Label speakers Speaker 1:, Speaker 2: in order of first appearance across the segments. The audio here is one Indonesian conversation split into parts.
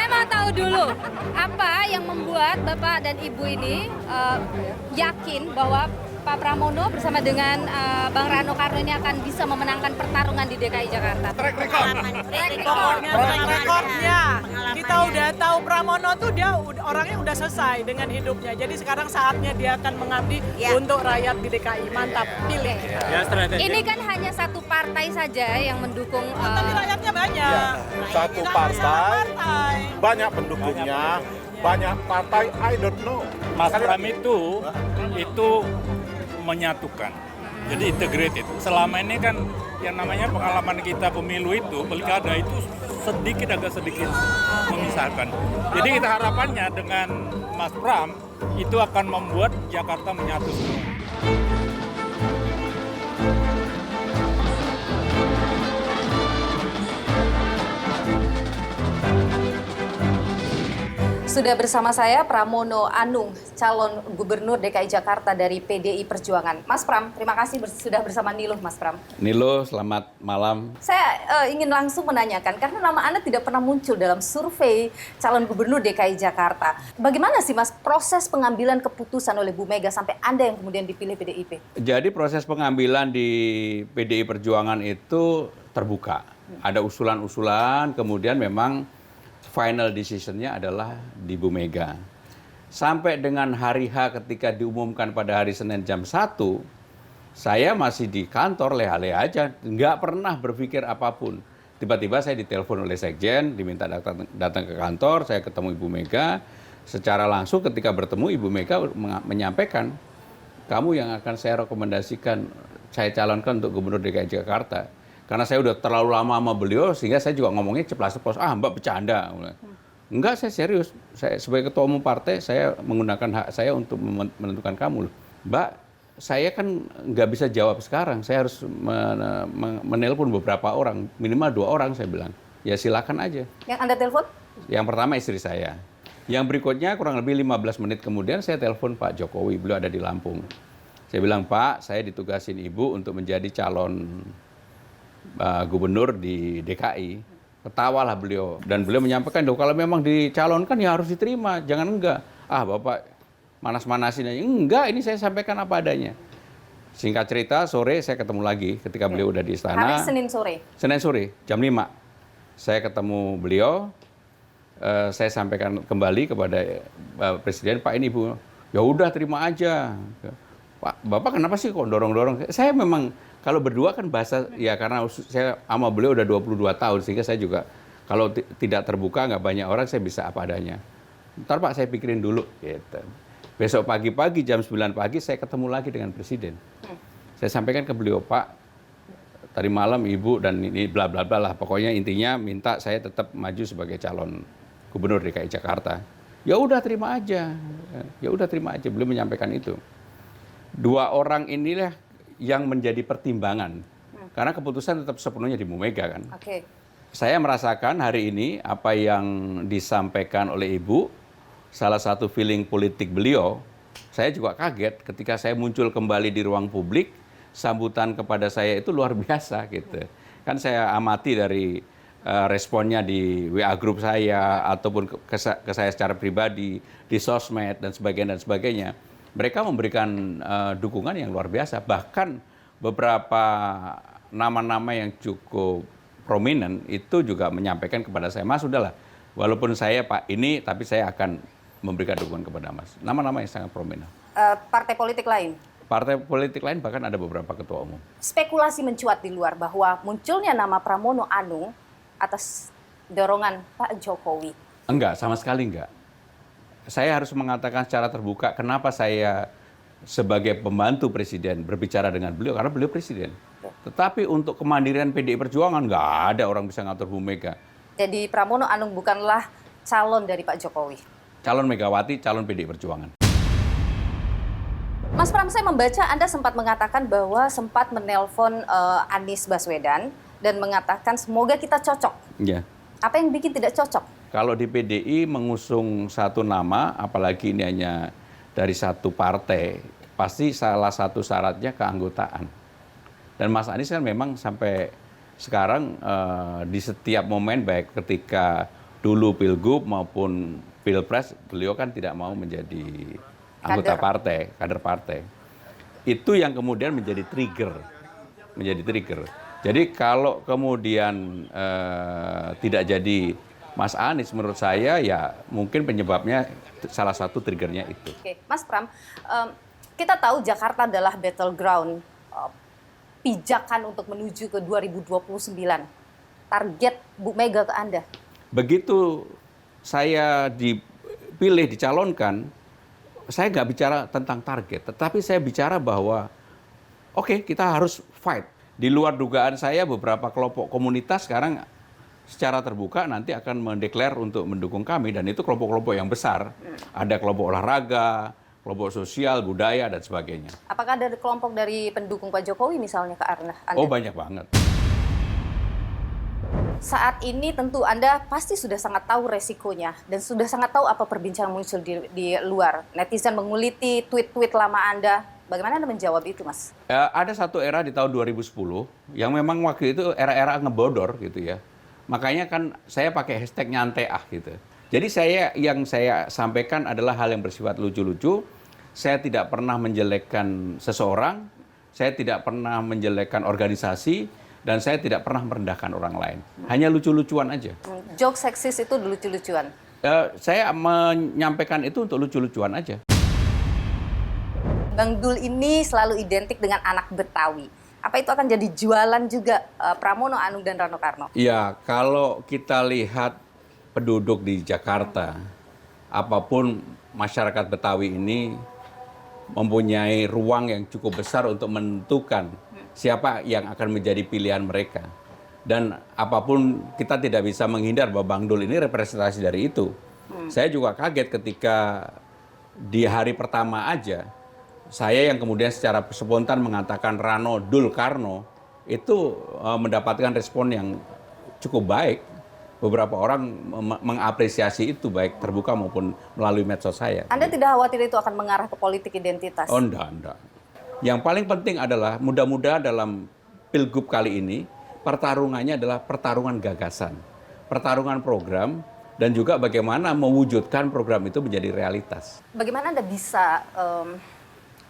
Speaker 1: mau tahu dulu, apa yang membuat Bapak dan Ibu ini yakin bahwa Pak Pramono bersama dengan Bang Rano Karno ini akan bisa memenangkan pertarungan di DKI Jakarta?
Speaker 2: Track record.
Speaker 3: Rekornya. Kita udah tahu Pramono tuh dia orangnya udah selesai dengan hidupnya. Jadi sekarang saatnya dia akan mengabdi untuk rakyat di DKI. Mantap, pilih.
Speaker 2: Ya, strategi.
Speaker 1: Ini kan hanya satu partai saja yang mendukung.
Speaker 3: Tapi rakyatnya banyak.
Speaker 4: Satu
Speaker 3: Kita
Speaker 4: partai, banyak pendukungnya, banyak partai, I don't know.
Speaker 2: Mas Pram itu menyatukan. Jadi integrated. Selama ini kan yang namanya pengalaman kita pemilu itu, pilkada itu agak sedikit memisahkan. Jadi kita harapannya dengan Mas Pram itu akan membuat Jakarta menyatu semua.
Speaker 1: Sudah bersama saya Pramono Anung, calon gubernur DKI Jakarta dari PDI Perjuangan. Mas Pram, terima kasih sudah bersama Niluh, Mas Pram.
Speaker 5: Niluh, selamat malam.
Speaker 1: Saya ingin langsung menanyakan, karena nama Anda tidak pernah muncul dalam survei calon gubernur DKI Jakarta. Bagaimana sih Mas proses pengambilan keputusan oleh Bu Mega sampai Anda yang kemudian dipilih PDIP?
Speaker 5: Jadi proses pengambilan di PDI Perjuangan itu terbuka. Ada usulan-usulan, kemudian memang final decision-nya adalah di Bu Mega. Sampai dengan hari H ketika diumumkan pada hari Senin jam 1, saya masih di kantor leha-leha aja, nggak pernah berpikir apapun. Tiba-tiba saya ditelepon oleh Sekjen, diminta datang ke kantor, saya ketemu Ibu Mega. Secara langsung ketika bertemu Ibu Mega menyampaikan, kamu yang akan saya rekomendasikan, saya calonkan untuk Gubernur DKI Jakarta. Karena saya udah terlalu lama sama beliau, sehingga saya juga ngomongnya ceplas-ceplos. Mbak bercanda. Enggak, saya serius. Saya sebagai ketua umum partai, saya menggunakan hak saya untuk menentukan kamu. Mbak, saya kan nggak bisa jawab sekarang. Saya harus menelpon beberapa orang. Minimal 2 orang, saya bilang. Ya silakan aja.
Speaker 1: Yang Anda telepon?
Speaker 5: Yang pertama istri saya. Yang berikutnya kurang lebih 15 menit kemudian saya telepon Pak Jokowi. Beliau ada di Lampung. Saya bilang, Pak, saya ditugasin Ibu untuk menjadi calon gubernur di DKI. Ketawalah beliau, dan beliau menyampaikan, kalau memang dicalonkan ya harus diterima, jangan enggak. Bapak manas-manasin aja. Enggak, ini saya sampaikan apa adanya. Singkat cerita, sore saya ketemu lagi ketika beliau udah di istana.
Speaker 1: Hari Senin sore?
Speaker 5: Senin sore, jam 5. Saya ketemu beliau, saya sampaikan kembali kepada Presiden, Pak ini Bu, ya udah terima aja. Pak, Bapak kenapa sih kok dorong-dorong? Saya memang, kalau berdua kan bahasa, ya karena saya sama beliau udah 22 tahun, sehingga saya juga, kalau tidak terbuka, nggak banyak orang, saya bisa apa adanya. Ntar Pak, saya pikirin dulu. Gitu. Besok pagi-pagi, jam 9 pagi, saya ketemu lagi dengan Presiden. Saya sampaikan ke beliau, Pak, tadi malam Ibu dan ini bla bla bla lah. Pokoknya intinya minta saya tetap maju sebagai calon gubernur DKI Jakarta. Ya udah terima aja. Ya udah terima aja. Beliau menyampaikan itu. 2 orang inilah yang menjadi pertimbangan. Karena keputusan tetap sepenuhnya di Bu Mega kan.
Speaker 1: Oke.
Speaker 5: Saya merasakan hari ini apa yang disampaikan oleh Ibu, salah satu feeling politik beliau, saya juga kaget ketika saya muncul kembali di ruang publik, sambutan kepada saya itu luar biasa gitu. Kan saya amati dari responnya di WA grup saya ataupun ke saya secara pribadi, di sosmed dan sebagainya. Mereka memberikan dukungan yang luar biasa. Bahkan beberapa nama-nama yang cukup prominent itu juga menyampaikan kepada saya, Mas udahlah, walaupun saya Pak ini, tapi saya akan memberikan dukungan kepada Mas. Nama-nama yang sangat prominent.
Speaker 1: Partai politik lain?
Speaker 5: Partai politik lain bahkan ada beberapa ketua umum.
Speaker 1: Spekulasi mencuat di luar bahwa munculnya nama Pramono Anung atas dorongan Pak Jokowi.
Speaker 5: Enggak, sama sekali enggak. Saya harus mengatakan secara terbuka kenapa saya sebagai pembantu presiden berbicara dengan beliau, karena beliau presiden. Tetapi untuk kemandirian PDI Perjuangan nggak ada orang bisa ngatur Bu Mega.
Speaker 1: Jadi Pramono Anung bukanlah calon dari Pak Jokowi?
Speaker 5: Calon Megawati, calon PDI Perjuangan.
Speaker 1: Mas Pram, saya membaca Anda sempat mengatakan bahwa sempat menelpon Anies Baswedan dan mengatakan semoga kita cocok.
Speaker 5: Iya.
Speaker 1: Apa yang bikin tidak cocok?
Speaker 5: Kalau di PDI mengusung satu nama, apalagi ini hanya dari satu partai, pasti salah satu syaratnya keanggotaan. Dan Mas Anies kan memang sampai sekarang di setiap momen, baik ketika dulu Pilgub maupun Pilpres, beliau kan tidak mau menjadi anggota partai, kader partai. Itu yang kemudian menjadi trigger. Jadi kalau kemudian tidak jadi Mas Anies, menurut saya ya mungkin penyebabnya salah satu triggernya itu.
Speaker 1: Oke, Mas Pram, kita tahu Jakarta adalah battleground pijakan untuk menuju ke 2029. Target Bu Mega ke Anda?
Speaker 5: Begitu saya dipilih, dicalonkan, saya nggak bicara tentang target, tetapi saya bicara bahwa oke, kita harus fight. Di luar dugaan saya, beberapa kelompok komunitas sekarang secara terbuka nanti akan mendeklar untuk mendukung kami, dan itu kelompok-kelompok yang besar. Ada kelompok olahraga, kelompok sosial, budaya, dan sebagainya.
Speaker 1: Apakah ada kelompok dari pendukung Pak Jokowi misalnya ke Anda?
Speaker 5: Oh, banyak banget.
Speaker 1: Saat ini tentu Anda pasti sudah sangat tahu resikonya dan sudah sangat tahu apa perbincangan muncul di luar. Netizen menguliti tweet-tweet lama Anda. Bagaimana Anda menjawab itu, Mas?
Speaker 5: Ada satu era di tahun 2010 yang memang waktu itu era-era ngebodor gitu ya. Makanya kan saya pakai hashtag nyantai gitu. Jadi yang saya sampaikan adalah hal yang bersifat lucu-lucu. Saya tidak pernah menjelekkan seseorang, saya tidak pernah menjelekkan organisasi, dan saya tidak pernah merendahkan orang lain. Hanya lucu-lucuan aja.
Speaker 1: Joke seksis itu lucu-lucuan?
Speaker 5: Saya menyampaikan itu untuk lucu-lucuan aja.
Speaker 1: Bang Dul ini selalu identik dengan anak Betawi. Apa itu akan jadi jualan juga Pramono Anung dan Rano Karno?
Speaker 5: Ya, kalau kita lihat penduduk di Jakarta, apapun masyarakat Betawi ini mempunyai ruang yang cukup besar untuk menentukan siapa yang akan menjadi pilihan mereka. Dan apapun kita tidak bisa menghindar bahwa Bang Dul ini representasi dari itu. Saya juga kaget ketika di hari pertama aja, saya yang kemudian secara spontan mengatakan Rano Dul Karno, itu mendapatkan respon yang cukup baik. Beberapa orang mengapresiasi itu baik terbuka maupun melalui medsos saya.
Speaker 1: Anda tidak khawatir itu akan mengarah ke politik identitas?
Speaker 5: Oh, enggak. Yang paling penting adalah mudah-mudahan dalam Pilgub kali ini pertarungannya adalah pertarungan gagasan, pertarungan program, dan juga bagaimana mewujudkan program itu menjadi realitas.
Speaker 1: Bagaimana Anda bisa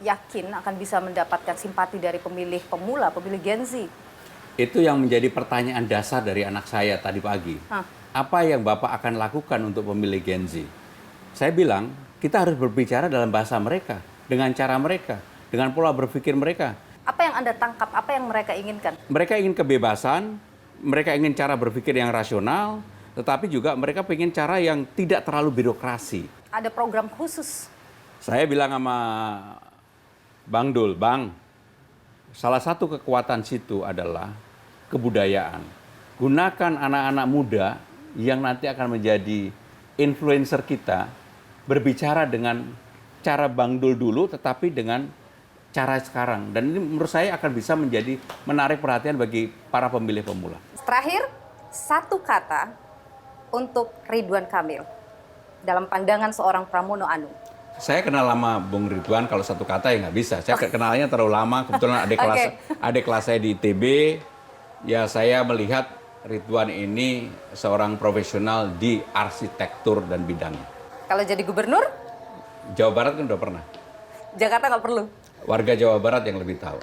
Speaker 1: yakin akan bisa mendapatkan simpati dari pemilih pemula, pemilih Gen Z?
Speaker 5: Itu yang menjadi pertanyaan dasar dari anak saya tadi pagi. Apa yang Bapak akan lakukan untuk pemilih Gen Z? Saya bilang, kita harus berbicara dalam bahasa mereka, dengan cara mereka, dengan pola berpikir mereka.
Speaker 1: Apa yang Anda tangkap, apa yang mereka inginkan?
Speaker 5: Mereka ingin kebebasan, mereka ingin cara berpikir yang rasional, tetapi juga mereka ingin cara yang tidak terlalu birokrasi.
Speaker 1: Ada program khusus?
Speaker 5: Saya bilang sama Bang Dul, Bang, salah satu kekuatan situ adalah kebudayaan. Gunakan anak-anak muda yang nanti akan menjadi influencer kita, berbicara dengan cara Bang Dul dulu, tetapi dengan cara sekarang. Dan ini menurut saya akan bisa menjadi menarik perhatian bagi para pemilih pemula.
Speaker 1: Terakhir, satu kata untuk Ridwan Kamil dalam pandangan seorang Pramono Anung.
Speaker 5: Saya kenal lama Bung Ridwan, kalau satu kata ya nggak bisa. Saya kenalnya terlalu lama, kebetulan adik kelas saya di ITB. Ya saya melihat Ridwan ini seorang profesional di arsitektur dan bidangnya.
Speaker 1: Kalau jadi gubernur?
Speaker 5: Jawa Barat kan udah pernah.
Speaker 1: Jakarta nggak perlu?
Speaker 5: Warga Jawa Barat yang lebih tahu.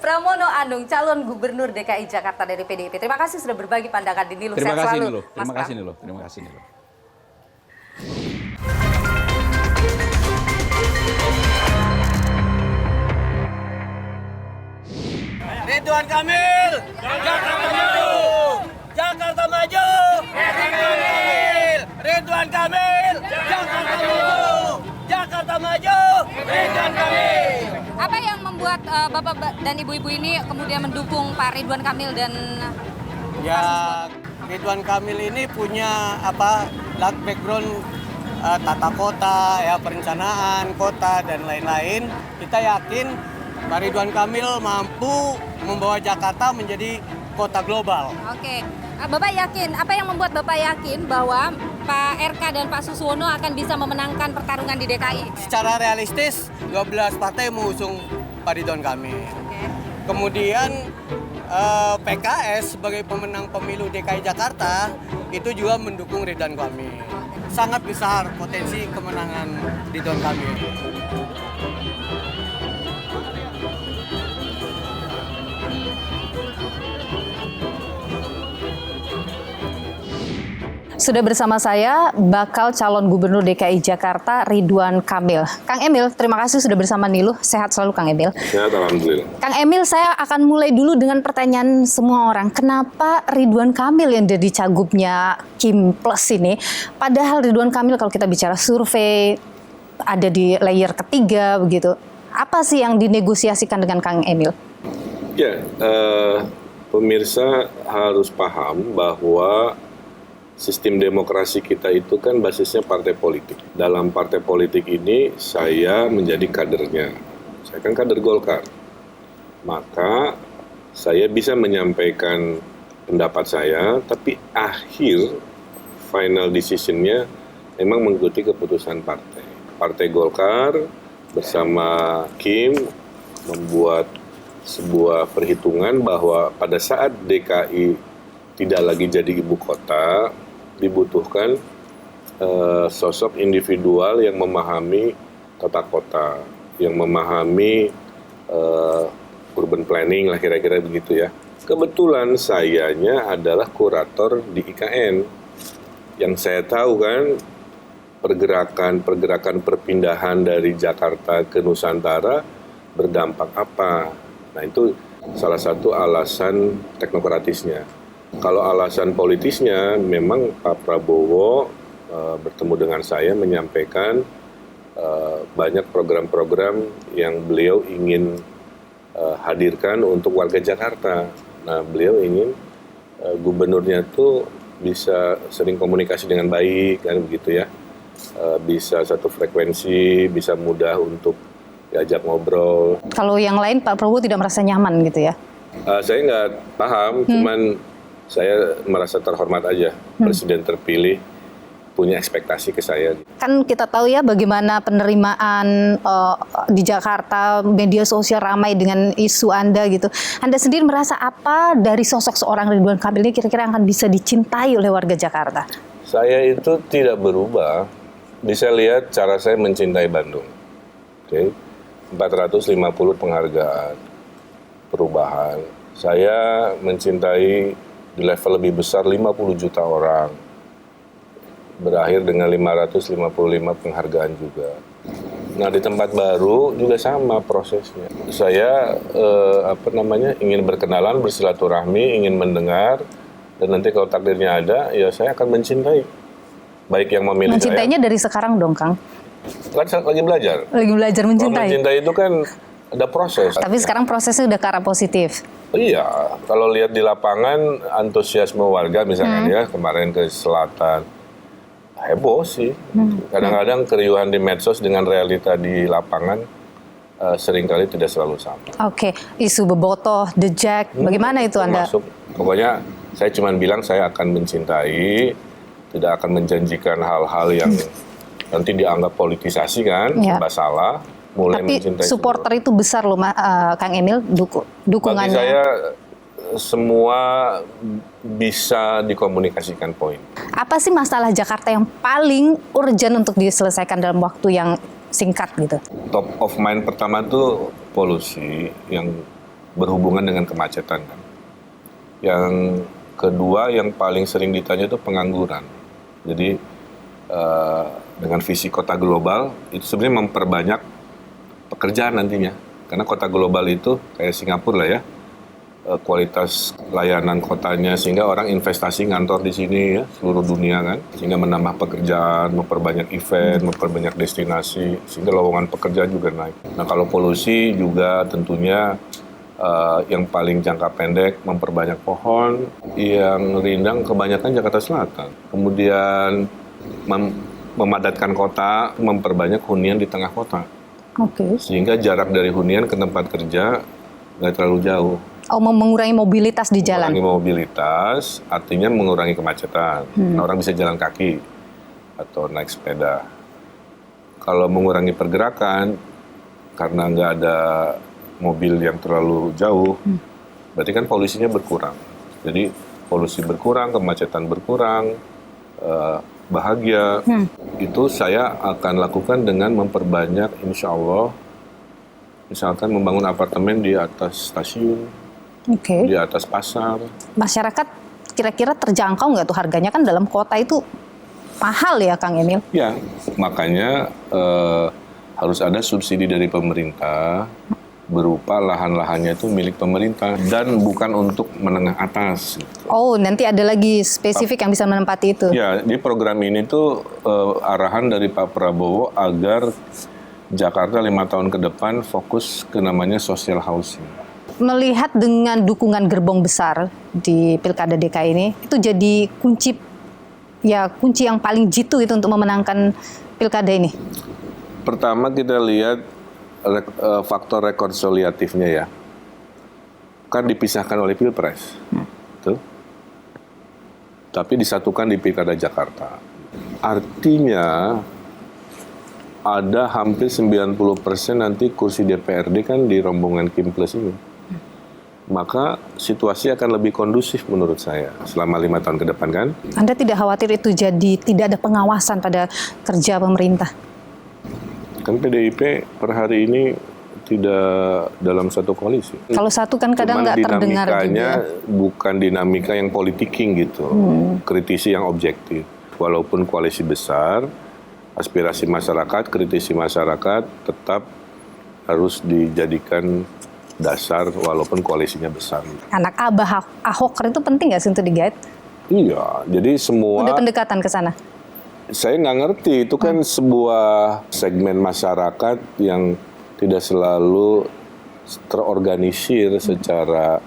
Speaker 1: Pramono Anung, calon gubernur DKI Jakarta dari PDIP. Terima kasih sudah berbagi pandangan di Niluh.
Speaker 5: Terima kasih
Speaker 1: selalu,
Speaker 5: Niluh. Terima
Speaker 1: Mas
Speaker 5: kasih
Speaker 1: Pram.
Speaker 5: Niluh. Terima kasih Niluh.
Speaker 6: Ridwan Kamil, Jakarta maju, Jakarta maju, Ridwan Kamil, Ridwan Kamil, Jakarta maju, Jakarta maju, Ridwan Kamil.
Speaker 1: Apa yang membuat Bapak dan Ibu-ibu ini kemudian mendukung Pak Ridwan Kamil dan
Speaker 6: Ya, Ridwan Kamil ini punya background tata kota, ya perencanaan kota dan lain-lain. Kita yakin Pak Ridwan Kamil mampu membawa Jakarta menjadi kota global.
Speaker 1: Oke, Bapak yakin, apa yang membuat Bapak yakin bahwa Pak RK dan Pak Suswono akan bisa memenangkan pertarungan di DKI?
Speaker 6: Secara realistis, 12 partai mengusung Pak Ridwan Kamil. Kemudian PKS sebagai pemenang pemilu DKI Jakarta itu juga mendukung Ridwan Kamil. Sangat besar potensi kemenangan Ridwan Kamil.
Speaker 1: Sudah bersama saya bakal calon gubernur DKI Jakarta Ridwan Kamil. Kang Emil, terima kasih sudah bersama Niluh. Sehat selalu Kang Emil.
Speaker 4: Sehat, alhamdulillah.
Speaker 1: Kang Emil, saya akan mulai dulu dengan pertanyaan semua orang. Kenapa Ridwan Kamil yang jadi cagupnya Kim Plus ini? Padahal Ridwan Kamil kalau kita bicara survei ada di layer ketiga begitu. Apa sih yang dinegosiasikan dengan Kang Emil?
Speaker 7: Ya, pemirsa harus paham bahwa sistem demokrasi kita itu kan basisnya partai politik. Dalam partai politik ini saya menjadi kadernya. Saya kan kader Golkar. Maka saya bisa menyampaikan pendapat saya, tapi akhir final decision-nya memang mengikuti keputusan partai. Partai Golkar bersama Kim membuat sebuah perhitungan bahwa pada saat DKI tidak lagi jadi ibu kota, dibutuhkan sosok individual yang memahami tata kota, yang memahami urban planning lah kira-kira begitu ya. Kebetulan sayanya adalah kurator di IKN. Yang saya tahu kan pergerakan perpindahan dari Jakarta ke Nusantara berdampak apa. Nah itu salah satu alasan teknokratisnya. Kalau alasan politisnya, memang Pak Prabowo bertemu dengan saya menyampaikan banyak program-program yang beliau ingin hadirkan untuk warga Jakarta. Nah, beliau ingin gubernurnya tuh bisa sering komunikasi dengan baik, kan begitu ya. Bisa satu frekuensi, bisa mudah untuk diajak ngobrol.
Speaker 1: Kalau yang lain Pak Prabowo tidak merasa nyaman gitu ya?
Speaker 7: Saya nggak paham, cuman saya merasa terhormat aja. Presiden terpilih punya ekspektasi ke saya.
Speaker 1: Kan kita tahu ya bagaimana penerimaan di Jakarta, media sosial ramai dengan isu Anda gitu. Anda sendiri merasa apa dari sosok seorang Ridwan Kamil ini kira-kira akan bisa dicintai oleh warga Jakarta?
Speaker 7: Saya itu tidak berubah. Bisa lihat cara saya mencintai Bandung. Oke. 450 penghargaan, perubahan. Saya mencintai di level lebih besar 50 juta orang. Berakhir dengan 555 penghargaan juga. Nah, di tempat baru juga sama prosesnya. Saya ingin berkenalan, bersilaturahmi, ingin mendengar, dan nanti kalau takdirnya ada, ya saya akan mencintai. Baik yang memilih
Speaker 1: Mencintainya dari sekarang dong, Kang.
Speaker 7: Kan saya lagi belajar.
Speaker 1: Lagi belajar mencintai.
Speaker 7: Mencintai itu kan ada proses.
Speaker 1: Tapi sekarang prosesnya udah ke arah positif.
Speaker 7: Iya, kalau lihat di lapangan antusiasme warga misalkan ya kemarin ke selatan heboh sih. Kadang-kadang keriuhan di medsos dengan realita di lapangan seringkali tidak selalu sama.
Speaker 1: Oke, isu Bobotoh, The Jack, bagaimana itu Anda?
Speaker 7: Pokoknya saya cuma bilang saya akan mencintai, tidak akan menjanjikan hal-hal yang nanti dianggap politisasi kan, salah.
Speaker 1: Tapi supporter itu besar loh, Kang Emil, dukungannya.
Speaker 7: Bagi saya semua bisa dikomunikasikan poin.
Speaker 1: Apa sih masalah Jakarta yang paling urgent untuk diselesaikan dalam waktu yang singkat gitu?
Speaker 7: Top of mind pertama itu polusi yang berhubungan dengan kemacetan kan. Yang kedua yang paling sering ditanya itu pengangguran. Jadi dengan visi kota global itu sebenarnya memperbanyak pekerjaan nantinya, karena kota global itu kayak Singapura lah ya, kualitas layanan kotanya sehingga orang investasi ngantor di sini ya seluruh dunia kan, sehingga menambah pekerjaan, memperbanyak event, memperbanyak destinasi, sehingga lowongan pekerjaan juga naik. Nah kalau polusi juga tentunya yang paling jangka pendek memperbanyak pohon, yang rindang kebanyakan Jakarta Selatan, kemudian memadatkan kota, memperbanyak hunian di tengah kota. Sehingga jarak dari hunian ke tempat kerja nggak terlalu jauh.
Speaker 1: Oh, mengurangi mobilitas di jalan?
Speaker 7: Mengurangi mobilitas, artinya mengurangi kemacetan. Orang bisa jalan kaki atau naik sepeda. Kalau mengurangi pergerakan, karena nggak ada mobil yang terlalu jauh, berarti kan polusinya berkurang. Jadi polusi berkurang, kemacetan berkurang, bahagia. Itu saya akan lakukan dengan memperbanyak, insya Allah, misalkan membangun apartemen di atas stasiun, di atas pasar.
Speaker 8: Masyarakat kira-kira terjangkau nggak tuh harganya, kan dalam kota itu mahal ya Kang Emil?
Speaker 7: Ya, makanya harus ada subsidi dari pemerintah berupa lahan-lahannya itu milik pemerintah dan bukan untuk menengah atas.
Speaker 8: Oh, nanti ada lagi spesifik yang bisa menempati itu?
Speaker 7: Ya, di program ini tuh arahan dari Pak Prabowo agar Jakarta 5 tahun ke depan fokus ke namanya social housing.
Speaker 8: Melihat dengan dukungan gerbong besar di Pilkada DKI ini, itu jadi kunci yang paling jitu itu untuk memenangkan Pilkada ini?
Speaker 7: Pertama kita lihat faktor rekonsiliatifnya ya. Kan dipisahkan oleh Pilpres. Betul? Tapi disatukan di Pilkada Jakarta. Artinya ada hampir 90% nanti kursi DPRD kan di rombongan Kim Plus ini. Maka situasi akan lebih kondusif menurut saya selama 5 tahun ke depan kan.
Speaker 8: Anda tidak khawatir itu jadi tidak ada pengawasan pada kerja pemerintah?
Speaker 7: Kan PDIP per hari ini tidak dalam satu koalisi.
Speaker 8: Kalau satu kan kadang nggak terdengar
Speaker 7: dinamikanya
Speaker 8: juga.
Speaker 7: Bukan dinamika yang politiking gitu, kritisi yang objektif. Walaupun koalisi besar, aspirasi masyarakat, kritisi masyarakat tetap harus dijadikan dasar walaupun koalisinya besar.
Speaker 8: Anak abah Ahok itu penting nggak sih untuk digait?
Speaker 7: Iya, jadi semua...
Speaker 8: Udah pendekatan ke sana?
Speaker 7: Saya nggak ngerti, itu kan sebuah segmen masyarakat yang tidak selalu terorganisir secara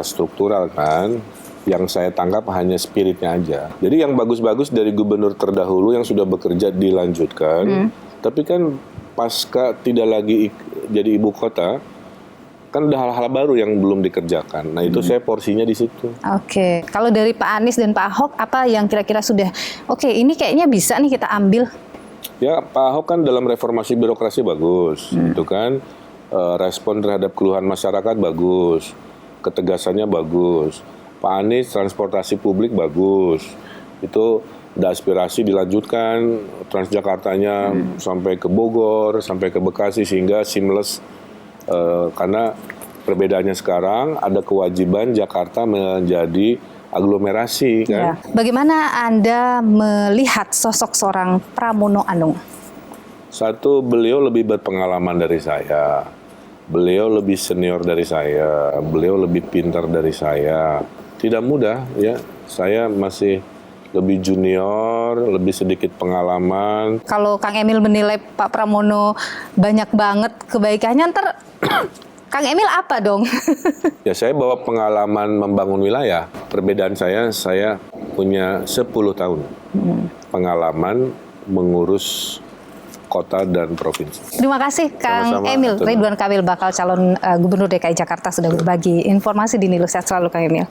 Speaker 7: struktural kan. Yang saya tangkap hanya spiritnya aja. Jadi yang bagus-bagus dari gubernur terdahulu yang sudah bekerja dilanjutkan. Tapi kan pasca tidak lagi jadi ibu kota, kan ada hal-hal baru yang belum dikerjakan. Nah itu saya porsinya di situ.
Speaker 8: Oke, kalau dari Pak Anies dan Pak Ahok, apa yang kira-kira sudah, oke ini kayaknya bisa nih kita ambil?
Speaker 7: Ya Pak Ahok kan dalam reformasi birokrasi bagus, itu kan respon terhadap keluhan masyarakat bagus, ketegasannya bagus. Pak Anies transportasi publik bagus, itu ada aspirasi dilanjutkan Transjakartanya sampai ke Bogor, sampai ke Bekasi sehingga seamless. Karena perbedaannya sekarang ada kewajiban Jakarta menjadi aglomerasi kan.
Speaker 8: Ya. Bagaimana Anda melihat sosok seorang Pramono Anung?
Speaker 7: Satu, beliau lebih berpengalaman dari saya. Beliau lebih senior dari saya. Beliau lebih pintar dari saya. Tidak mudah ya. Saya masih lebih junior, lebih sedikit pengalaman.
Speaker 8: Kalau Kang Emil menilai Pak Pramono banyak banget kebaikannya, ntar Kang Emil apa dong?
Speaker 7: Ya saya bawa pengalaman membangun wilayah. Perbedaan saya punya 10 tahun pengalaman mengurus kota dan provinsi.
Speaker 8: Terima kasih Kang
Speaker 7: Sama-sama,
Speaker 8: Emil. Ridwan Kamil bakal calon Gubernur DKI Jakarta sudah berbagi informasi di Nilu. Sehat selalu Kang Emil.